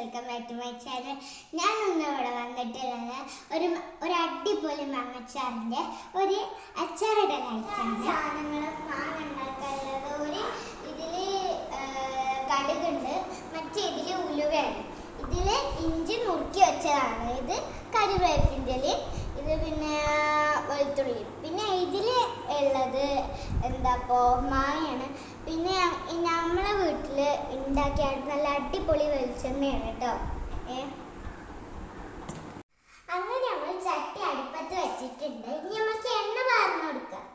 Welcome back to my channel. ഞാൻ ഇന്ന് ഇവിടെ വന്നിട്ടുള്ളത് ഒരു അടിപൊളി മാങ്ങച്ചാറിൻ്റെ ഒരു അച്ചാറിടലായിട്ടാണ്. സാധനങ്ങളും മാങ്ങ ഉണ്ടാക്കാനുള്ളത് ഇതിൽ കടുകുണ്ട്, മറ്റേ ഇതിൽ ഉലുവയാണ്, ഇതിൽ ഇഞ്ചി നുറുക്കി വെച്ചതാണ്, ഇത് കറിവേപ്പിൻ്റെ ഇത് പിന്നെ വെളുത്തുള്ളി, പിന്നെ ഇതിൽ ഉള്ളത് മാങ്ങയാണ്. പിന്നെ നമ്മളെ വീട്ടിൽ ഉണ്ടാക്കിയ നല്ല അടിപൊളി വെളിച്ചെണ്ണയാണ് കേട്ടോ. അങ്ങനെ നമ്മൾ ചട്ടി അടുപ്പത്ത് വെച്ചിട്ടുണ്ട്. ഇനി നമുക്ക് എണ്ണ വാർന്നു കൊടുക്കാം.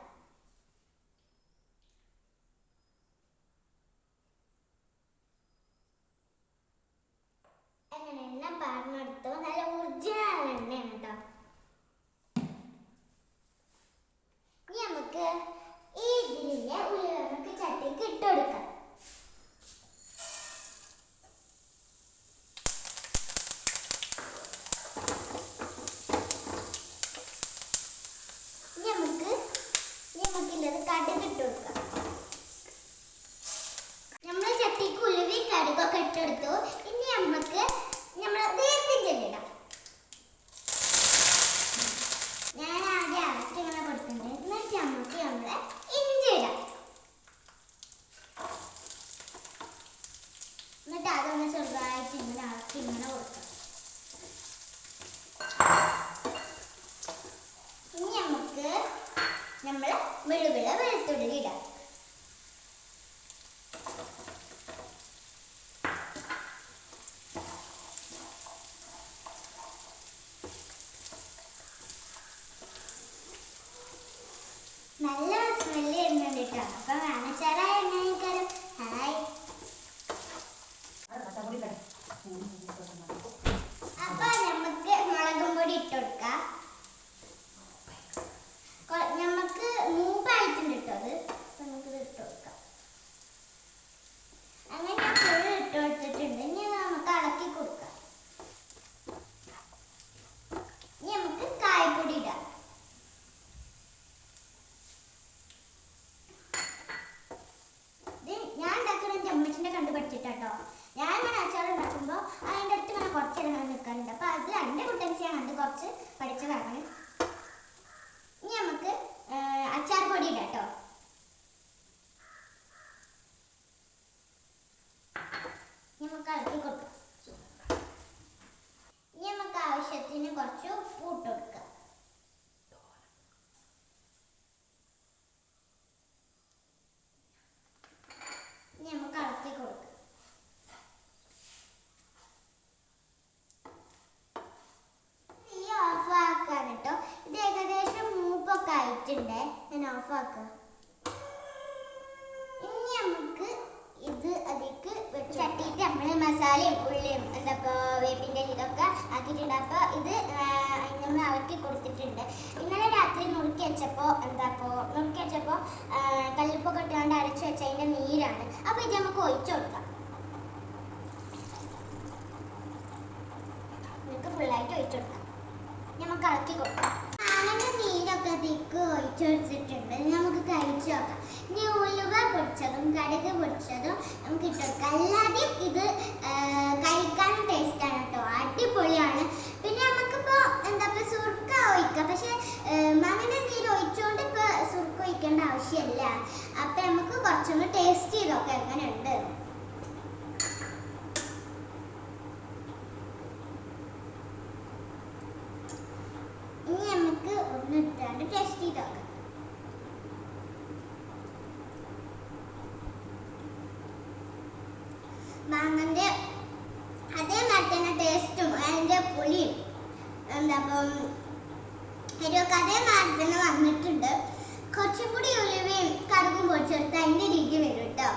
അങ്ങനെ എണ്ണ പാർന്നെടുത്തു. നല്ല ഒറിജിനൽ എണ്ണയാണ് കേട്ടോ. ഇനി നമുക്ക് ഈ ഇതിലെ ഉള്ളി നമുക്ക് ചട്ടിക്ക് ഇട്ട് കൊടുക്കാം. നമുക്കില്ലത് കടുക് ഇട്ട് കൊടുക്കാം. നമ്മൾ ചട്ടിക്ക് ഉലുവി കടുകൊക്കെ ഇട്ടെടുത്തു. ഇനി നമുക്ക് നമ്മൾ വേപ്പിൻ ചെല്ലിടാം. ഞാൻ ആദ്യം അരച്ച് ഇങ്ങനെ കൊടുത്തിട്ടുണ്ട്. എന്നിട്ട് നമുക്ക് നമ്മളെ ഇഞ്ചി ഇടാം. എന്നിട്ട് അതൊന്ന് ചെറുതായിട്ട് ഇങ്ങനെ ആക്കി ഇങ്ങനെ കൊടുക്കാം. ഇനി നമുക്ക് നമ്മൾ വെളുത്തുള്ളി ഇടാം. നല്ല സ്മെല്ല് വരുന്നുണ്ട് കേട്ടോ. അപ്പൊ മാങ്ങച്ചാറായ എങ്ങനെയാക്കാരം. ഹായ്. അപ്പൊ നമുക്ക് മുളകും പൊടി ഇട്ട് കൊടുക്കാം. നമുക്ക് മൂപ്പായിട്ടുണ്ട് കേട്ടോ അത്. നമുക്ക് ഇത് ഇട്ട് കൊടുക്കാം. അങ്ങനെ ഞാൻ ഫുള്ള് ഇട്ട് കൊടുത്തിട്ടുണ്ട്. ഇനി നമുക്ക് ഇളക്കി കൊടുക്കാം. ഇനി നമുക്ക് കായപ്പൊടി ഇടാം. ഞാൻ ഉണ്ടാക്കുന്ന എൻ്റെ അമ്മച്ചിൻ്റെ കണ്ടു പഠിച്ചിട്ടോ. ഞാൻ ഇങ്ങനെ അച്ചാർ ഉണ്ടാക്കുമ്പോൾ അതിൻ്റെ അടുത്ത് ഇങ്ങനെ കുറച്ച് നേരം നിൽക്കാറുണ്ട്. അപ്പോൾ അത് എൻ്റെ കുട്ടൻസ് ഞാൻ കണ്ട് കുറച്ച് പഠിച്ചതാണ്. ഇനി നമുക്ക് അച്ചാർ പൊടി ഇടാം കേട്ടോ. നമുക്ക് ഇളക്കി കൊടുക്കാം. ഇനി നമുക്ക് ആവശ്യത്തിന് കുറച്ച് ഉപ്പ് ഇട്ട് കൊടുക്കാം. ഇനി നമുക്ക് ഇളക്കി കൊടുക്കാം. ഈ ഓഫ് ആക്കാൻ കേട്ടോ. ഇത് ഏകദേശം മൂപ്പൊക്കെ ആയിട്ടുണ്ട്. ഞാൻ ഓഫ് ആക്കാം. ഇനി നമുക്ക് ഇത് അതിലേക്ക് ചട്ടിയിട്ട് നമ്മൾ മസാലയും ഉള്ളിയും വേപ്പിൻ്റെ ഇതൊക്കെ ആക്കിയിട്ടുണ്ട്. അപ്പോൾ ഇത് നമ്മൾ ഇളക്കി കൊടുത്തിട്ടുണ്ട്. ഇന്നലെ രാത്രി നുറുക്കി വെച്ചപ്പോൾ കല്ലുപ്പൊക്കെ ഇട്ടുകൊണ്ട് അരച്ച് വെച്ച അതിൻ്റെ നീരാണ്. അപ്പോൾ ഇത് നമുക്ക് ഒഴിച്ചു കൊടുക്കാം. നമുക്ക് ഫുള്ളായിട്ട് ഒഴിച്ചു കൊടുക്കാം. നമുക്ക് ഇളക്കി കൊടുക്കാം. അങ്ങനെ നീരൊക്കെ അതിലേക്ക് ഒഴിച്ചു കൊടുത്തിട്ടുണ്ട്. നമുക്ക് കഴിച്ചു നോക്കാം. ഇനി ഉലുവ പൊടിച്ചതും കടുക് പൊടിച്ചതും നമുക്ക് ഇട്ട് കൊടുക്കാം. എല്ലാവരും ഇത് കഴിക്കാനും ടേസ്റ്റാണ് കേട്ടോ. അടിപൊളിയാണ്. പിന്നെ നമുക്കിപ്പോൾ സുർക്ക ഒഴിക്കാം. പക്ഷെ മാങ്ങൻ്റെ നീര് ഒഴിച്ചുകൊണ്ട് ഇപ്പോൾ സുർക്ക ഒഴിക്കേണ്ട ആവശ്യമില്ല. അപ്പം നമുക്ക് കുറച്ചൊന്ന് ടേസ്റ്റ് ചെയ്തൊക്കെ എങ്ങനെയുണ്ട്. ഇനി നമുക്ക് ഒന്ന് ഇട്ടാണ്ട് ടേസ്റ്റ് ചെയ്ത് നോക്കാം. മാങ്ങൻ്റെ അതേമാതിരി തന്നെ ടേസ്റ്റും അതിൻ്റെ പുളിയും എരിവൊക്കെ അതേമാതിരി തന്നെ വന്നിട്ടുണ്ട്. കുറച്ചും കൂടി ഉലുവയും കടുകും പൊടിച്ചെടുത്ത് അതിൻ്റെ രീതി വരും കേട്ടോ.